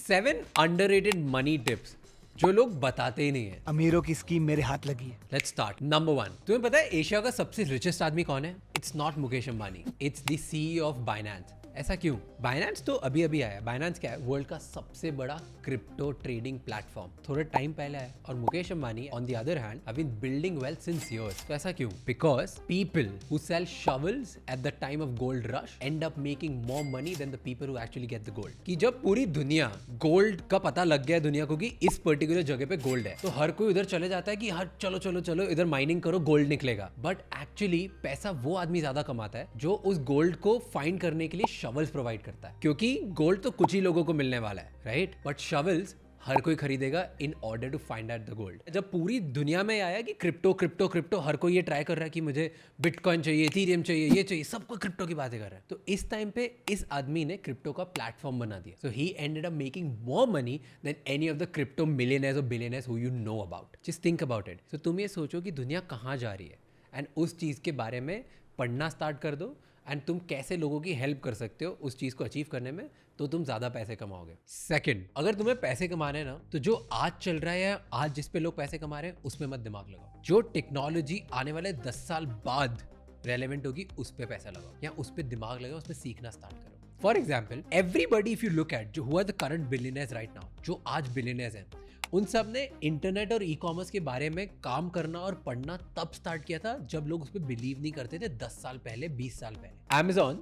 7 underrated money tips जो लोग बताते ही नहीं है। अमीरों की स्कीम मेरे हाथ लगी है। Let's start. नंबर 1, तुम्हें पता है एशिया का सबसे रिचेस्ट आदमी कौन है? It's not Mukesh Ambani, it's the CEO of Binance. ऐसा क्यों? बाइनेंस तो अभी अभी आया। बाइनेंस क्या है? वर्ल्ड का सबसे बड़ा क्रिप्टो ट्रेडिंग प्लेटफॉर्म थोड़े टाइम पहले आया। और Mukesh Ambani on the other hand have been building wealth since years. तो ऐसा क्यों? Because people who sell shovels at the time of gold rush end up making more money than the people who actually get the gold. कि जब पूरी दुनिया gold का पता लग गया दुनिया को कि इस पर्टिकुलर जगह पे गोल्ड है, तो हर कोई उधर चले जाता है कि हर चलो चलो चलो इधर माइनिंग करो, गोल्ड निकलेगा। बट एक्चुअली पैसा वो आदमी ज्यादा कमाता है जो उस गोल्ड को फाइंड करने के लिए शवल्स प्रोवाइड करता है। क्योंकि गोल्ड तो कुछ ही लोगों को मिलने वाला है, राइट? बट शवल्स हर कोई खरीदेगा in order to find out the gold. जब पूरी दुनिया में आया कि क्रिप्टो क्रिप्टो क्रिप्टो, हर कोई ये ट्राई कर रहा है कि मुझे बिटकॉइन चाहिए, इथेरियम चाहिए, ये चाहिए, सबको क्रिप्टो की बातें कर रहा है। तो इस टाइम पे इस आदमी ने क्रिप्टो का प्लेटफॉर्म बना दिया। So he ended up making more money than any of the crypto millionaires और billionaires who you know about. Just think about it. So तुम ये सोचो कि दुनिया कहाँ जा रही है एंड उस चीज़ के बारे में पढ़ना स्टार्ट कर दो एंड तुम कैसे लोगों की हेल्प कर सकते हो उस चीज़ को अचीव करने में, तो तुम ज़्यादा पैसे कमाओगे। सेकंड, अगर तुम्हें पैसे कमाने हैं ना, तो जो आज चल रहा है या आज जिस पे लोग पैसे कमा रहे हैं उसमें मत दिमाग लगाओ। जो टेक्नोलॉजी आने वाले 10 साल बाद रेलेवेंट होगी उस पे पैसा लगाओ या उस पे दिमाग लगाओ, उस पे सीखना स्टार्ट करो। For example, everybody if you look at जो हुआ the current billionaires right now, जो आज बिलियनर्स हैं, उन सब ने इंटरनेट और ई कॉमर्स के बारे में काम करना और पढ़ना तब स्टार्ट किया था जब लोग उस पर बिलीव नहीं करते थे। 10 साल पहले, 20 साल पहले। Amazon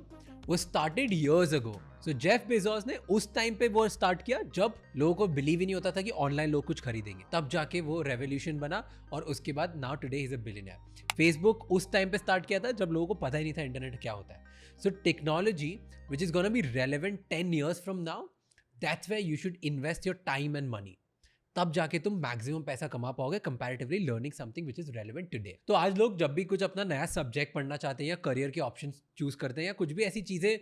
was started years ago. So Jeff Bezos ने उस टाइम पे वो स्टार्ट किया जब लोगों को बिलीव ही नहीं होता था कि ऑनलाइन लोग कुछ खरीदेंगे। तब जाके वो रेवोल्यूशन बना और उसके बाद now today he is a billionaire. Facebook उस टाइम पे स्टार्ट किया था जब लोगों को पता ही नहीं था इंटरनेट क्या होता है। So technology which is gonna be relevant 10 years from now, that's where you should invest your time and money. तब जाके तुम मैक्सिमम पैसा कमा पाओगे comparatively learning something which is relevant today. तो आज लोग जब भी कुछ अपना नया सब्जेक्ट पढ़ना चाहते हैं या करियर के ऑप्शंस चूज करते हैं या कुछ भी ऐसी चीजें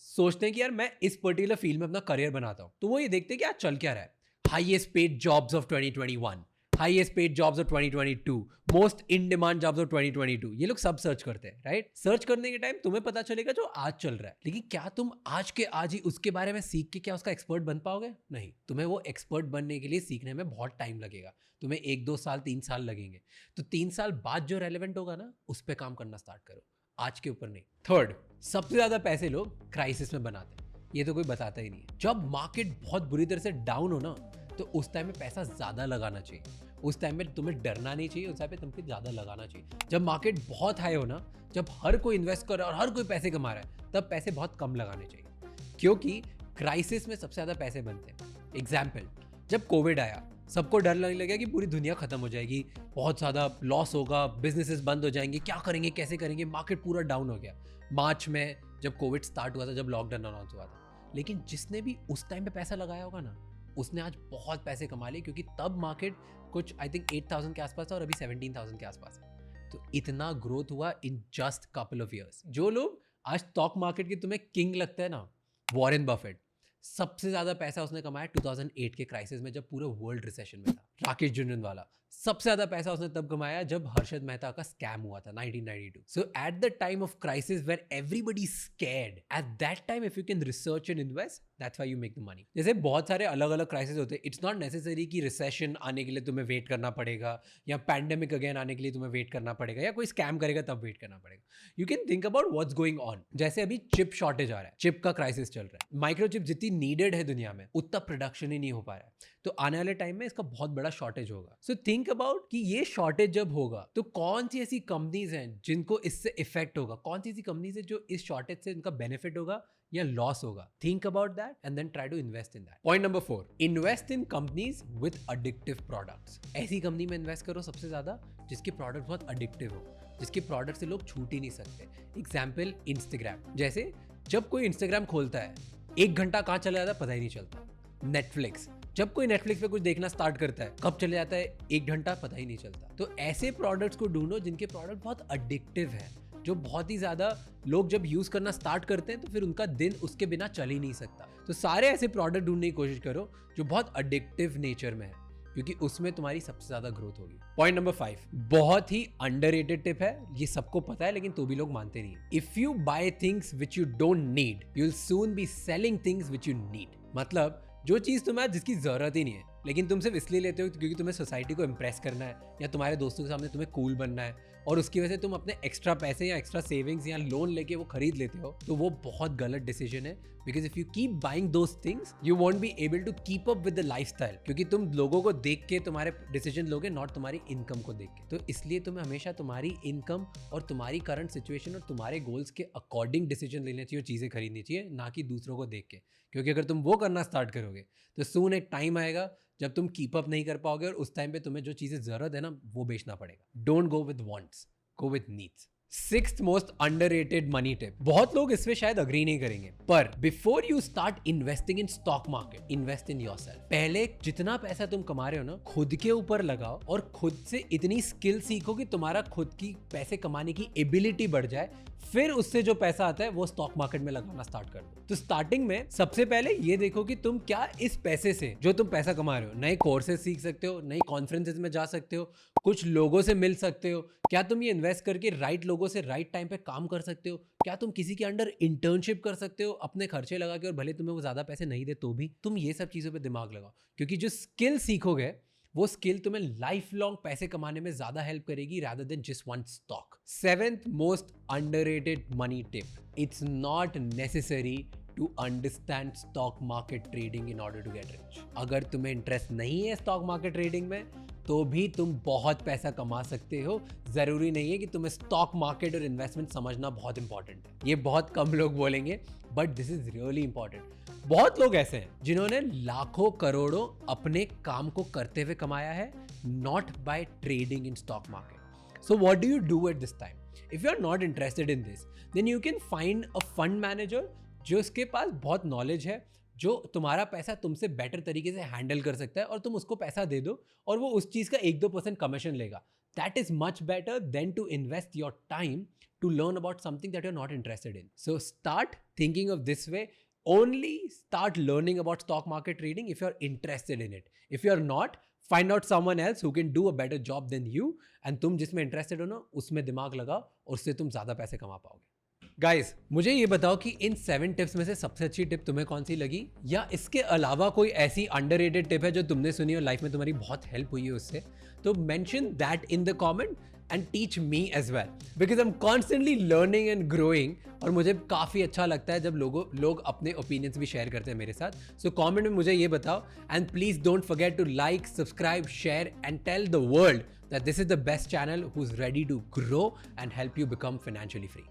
सोचते हैं कि यार मैं इस पर्टिकुलर फील्ड में अपना करियर बनाता हूं, तो वो ये देखते हैं कि आज चल क्या रहा है। Highest paid jobs of 2021, highest paid jobs of 2022, most in demand jobs of 2022, ये लोग सब सर्च करते हैं, राइट? सर्च करने के टाइम तुम्हें पता चलेगा जो आज चल रहा है, लेकिन क्या तुम आज के आज ही उसके बारे में सीख के क्या उसका एक्सपर्ट बन पाओगे? नहीं। तुम्हें वो एक्सपर्ट बनने के लिए सीखने में बहुत टाइम लगेगा। तुम्हें 1-2 साल 3 साल लगेंगे। तो 3 साल बाद जो रेलेवेंट होगा ना, उस पर काम करना स्टार्ट करो, आज के ऊपर नहीं। थर्ड, सबसे ज्यादा पैसे लोग क्राइसिस में बनाते हैं। ये तो कोई बताता ही नहीं है। जब मार्केट बहुत बुरी तरह से डाउन हो ना, तो उस टाइम में पैसा ज्यादा लगाना चाहिए। उस टाइम में तुम्हें डरना नहीं चाहिए, उस टाइम पे तुमको ज्यादा लगाना चाहिए। जब मार्केट बहुत हाई हो ना, जब हर कोई इन्वेस्ट कर रहा है और हर कोई पैसे कमा रहा है, तब पैसे बहुत कम लगाने चाहिए, क्योंकि क्राइसिस में सबसे ज्यादा पैसे बनते हैं। एग्जाम्पल, जब कोविड आया, सबको डर लगने लगा कि पूरी दुनिया खत्म हो जाएगी, बहुत ज्यादा लॉस होगा, बिजनेसेस बंद हो जाएंगे, क्या करेंगे, कैसे करेंगे, मार्केट पूरा डाउन हो गया। मार्च में जब कोविड स्टार्ट हुआ था, जब लॉकडाउन अनाउंस हुआ था, लेकिन जिसने भी उस टाइम पे पैसा लगाया होगा ना, उसने आज बहुत पैसे कमा लिए, क्योंकि तब मार्केट कुछ आई थिंक 8,000 के आसपास था और अभी 17,000 के आसपास है। तो इतना ग्रोथ हुआ in just couple of years. जो लोग आज स्टॉक मार्केट के तुम्हें किंग लगता है ना, वॉरेन बफेट, सबसे ज्यादा पैसा उसने कमाया 2008 के क्राइसिस में, जब पूरे वर्ल्ड रिसेशन में था। राकेश झुनझुनवाला, सबसे ज्यादा पैसा उसने तब कमाया जब हर्षद मेहता का स्कैम हुआ था 1992। So at the time of crisis where everybody scared, at that time if you can research and invest, that's why you make the money. जैसे बहुत सारे अलग अलग क्राइसिस होते हैं। इट्स नॉट नेसेसरी कि रिसेशन आने के लिए तुम्हें वेट करना पड़ेगा या पैंडेमिक अगेन आने के लिए तुम्हें वेट करना पड़ेगा या कोई स्कैम करेगा तब वेट करना पड़ेगा। You can think about what's going on. जैसे अभी चिप शॉर्टेज आ रहा है, चिप का क्राइसिस चल रहा है। माइक्रोचिप जितनी नीडेड है दुनिया में, उतना प्रोडक्शन ही नहीं हो पा रहा है। तो आने वाले टाइम में इसका बहुत बड़ा शॉर्टेज होगा। सो थिंक अबाउट कि ये शॉर्टेज जब होगा तो कौन सी ऐसी कंपनीज हैं जिनको इससे इफेक्ट होगा, कौन सी ऐसी कंपनीज है जो इस शॉर्टेज से इनका बेनिफिट होगा या लॉस होगा। Think about that and then try to invest in that. Point number 4, invest in companies with addictive products. ऐसी कंपनी में इन्वेस्ट करो सबसे ज्यादा जिसके प्रोडक्ट बहुत एडिक्टिव हो, जिसके प्रोडक्ट से लोग छूट ही नहीं सकते। Example, Instagram. जैसे जब कोई इंस्टाग्राम खोलता है, 1 घंटा कहाँ चला जाता है पता ही नहीं चलता। नेटफ्लिक्स, जब कोई नेटफ्लिक्स पे कुछ देखना स्टार्ट करता है, कब चले जाता है 1 घंटा पता ही नहीं चलता। तो ऐसे प्रोडक्ट्स को ढूंढो जिनके प्रोडक्ट बहुत एडिक्टिव है, जो बहुत ही ज्यादा लोग जब यूज करना स्टार्ट करते हैं तो फिर उनका दिन उसके बिना चल ही नहीं सकता। तो सारे ऐसे प्रोडक्ट ढूंढने की कोशिश करो जो बहुत एडिक्टिव नेचर में है, क्योंकि उसमें तुम्हारी सबसे ज्यादा ग्रोथ होगी। पॉइंट नंबर 5, बहुत ही अंडररेटेड टिप है, ये सबको पता है लेकिन तो भी लोग मानते नहीं। If you buy things which you don't need, you will soon be selling things which you need. मतलब जो चीज़ तुम्हें जिसकी ज़रूरत ही नहीं है, लेकिन तुम सिर्फ इसलिए लेते हो क्योंकि तुम्हें सोसाइटी को इम्प्रेस करना है या तुम्हारे दोस्तों के सामने तुम्हें कूल बनना है, और उसकी वजह से तुम अपने एक्स्ट्रा पैसे या एक्स्ट्रा सेविंग्स या लोन लेके वो खरीद लेते हो, तो वो बहुत गलत डिसीजन है। Because if you keep buying those things you won't be able to keep up with the lifestyle, क्योंकि तुम लोगों को देख के तुम्हारे डिसीजन लोगे, नॉट तुम्हारी इनकम को देख के। तो इसलिए तुम्हें हमेशा तुम्हारी इनकम और तुम्हारी करंट सिचुएशन और तुम्हारे गोल्स के अकॉर्डिंग डिसीजन लेने चाहिए और चीज़ें खरीदनी चाहिए, ना कि दूसरों को देख के। क्योंकि अगर तुम वो करना स्टार्ट करोगे तो सून एक टाइम आएगा जब तुम कीप अप नहीं कर पाओगे, और उस टाइम पे तुम्हें जो चीज़ें ज़रूरत है ना वो बेचना पड़ेगा। Don't go with wants, go with needs. Sixth most underrated money tip, बहुत लोग इसमें शायद अग्री नहीं करेंगे, पर before you start investing in stock market, invest in yourself. पहले जितना पैसा तुम कमा रहे हो ना, खुद के ऊपर लगाओ और खुद से इतनी स्किल सीखो कि तुम्हारा खुद की पैसे कमाने की एबिलिटी बढ़ जाए। फिर उससे जो पैसा आता है वो स्टॉक मार्केट में लगाना स्टार्ट कर दो। तो स्टार्टिंग में सबसे पहले ये देखो कि तुम क्या इस पैसे से जो तुम पैसा कमा रहे हो, नए कोर्सेज सीख सकते हो, नई कॉन्फ्रेंसेज में जा सकते हो, कुछ लोगों से मिल सकते हो। क्या तुम ये इन्वेस्ट करके राइट लोगों से राइट टाइम पे काम कर सकते हो? क्या तुम किसी के अंडर इंटर्नशिप कर सकते हो अपने खर्चे लगा के, और भले तुम्हें वो ज्यादा पैसे नहीं दे तो भी? तुम ये सब चीजों पे दिमाग लगाओ, क्योंकि जो स्किल सीखोगे वो स्किल तुम्हें लाइफ लॉन्ग पैसे कमाने में ज्यादा हेल्प करेगी rather than just one stock. Seventh most underrated money tip, it's not necessary to understand stock market trading in order to get rich. अगर तुम्हें इंटरेस्ट नहीं है स्टॉक मार्केट ट्रेडिंग में तो भी तुम बहुत पैसा कमा सकते हो। जरूरी नहीं है कि तुम्हें स्टॉक मार्केट और इन्वेस्टमेंट समझना बहुत इंपॉर्टेंट है। ये बहुत कम लोग बोलेंगे, but this is really important. बहुत लोग ऐसे हैं जिन्होंने लाखों करोड़ों अपने काम को करते हुए कमाया है, not by trading in stock market. So what do you do at this time? If you are not interested in this, then you can find a fund manager जो उसके पास बहुत नॉलेज है, जो तुम्हारा पैसा तुमसे बेटर तरीके से हैंडल कर सकता है, और तुम उसको पैसा दे दो और वो उस चीज़ का 1-2% कमीशन लेगा। That is much better than to invest your time to learn about something that you are not interested in. So start thinking of this way. Only start learning about stock market trading if you're interested in it. If you're not, find out someone else who can do a better job than you, and तुम जिसमें interested हो ना उसमें दिमाग लगाओ और उससे तुम ज़्यादा पैसे कमा पाओगे। गाइज, मुझे ये बताओ कि इन 7 टिप्स में से सबसे अच्छी टिप तुम्हें कौन सी लगी, या इसके अलावा कोई ऐसी अंडररेटेड टिप है जो तुमने सुनी और लाइफ में तुम्हारी बहुत हेल्प हुई है उससे? तो mention that in the comment and teach me as well, because I'm constantly learning and growing, और मुझे काफ़ी अच्छा लगता है जब लोग अपने ओपिनियंस भी शेयर करते हैं मेरे साथ। सो कमेंट में मुझे ये बताओ, and please don't forget to like, subscribe, share and tell the world that this is the best channel who's ready to grow and help you become financially free.